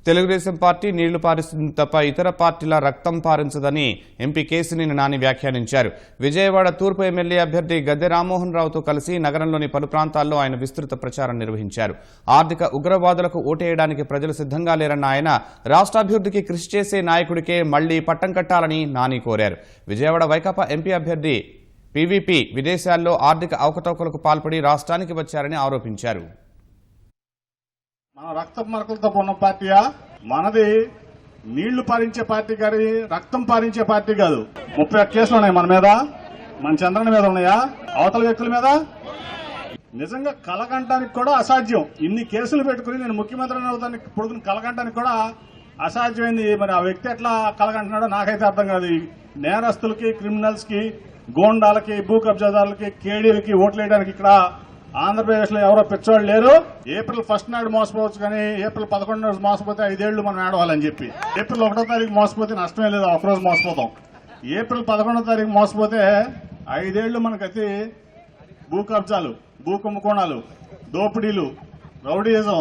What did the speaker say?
Telugu Desam party నీళ్లు పారిస్తుంది తప్ప ఇతర పార్టీల రక్తం పారించదని ఎంపీ కేశినేని నాని వ్యాఖ్యానించారు. విజయవాడ తూర్పు ఎమ్మెల్యే అభ్యర్థి గద్దె రామ్మోహన్ రావుతో కలిసి నగరంలోని పలు ప్రాంతాల్లో ఆయన విస్తృత ప్రచారం నిర్వహించారు. ఆర్థిక ఉగ్రవాదులకు ఓటేయడానికి ప్రజలు సిద్ధంగా లేరన్న ఆయన రాష్ట్రాభివృద్ధికి కృషి చేసే నాయకుడికే మళ్లీ పట్టం కట్టాలని నాని కోరారు. విజయవాడ వైకాపా ఎంపీ అభ్యర్థి పీవీపీ విదేశాల్లో ఆర్థిక అవకతవకలకు పాల్పడి రాష్ట్రానికి వచ్చారని ఆరోపించారు. మన రక్తం మరకలతో ఉన్న పార్టీయా? మనది నీళ్లు పారించే పార్టీ కానీ రక్తం పారించే పార్టీ కాదు. 31 కేసులు ఉన్నాయి మన మీద, మన చంద్రని మీద ఉన్నాయా, అవతల వ్యక్తుల మీద? నిజంగా కలగంటానికి కూడా అసాధ్యం. ఇన్ని కేసులు పెట్టుకుని నేను ముఖ్యమంత్రి అవుతానికి పొడుగుని కలగంటానికి కూడా అసాధ్యమైంది. మరి ఆ వ్యక్తి ఎట్లా కలగంటున్నాడో నాకైతే అర్థం కాదు. నేరస్తులకి, క్రిమినల్స్ కి, గోండాలకి, భూ కబ్జాదారులకి, కేడీలకి ఓట్లు వేయడానికి ఇక్కడ ఆంధ్రప్రదేశ్ లో ఎవరో పిచ్చోళ్ళు లేరు. ఏప్రిల్ 1 నాడు మోసపోవచ్చు కానీ ఏప్రిల్ 11 నాడు మోసపోతే 5 ఏళ్లు మనం ఏడవాలని చెప్పి. ఏప్రిల్ 1వ తారీఖు మోసపోతే నష్టమే లేదు, ఒకరోజు మోసపోతాం. ఏప్రిల్ 11వ తారీఖు మోసపోతే 5 ఏళ్లు మనకైతే భూ కబ్జాలు, భూ కుంభకోణాలు, దోపిడీలు, రౌడీయిజం,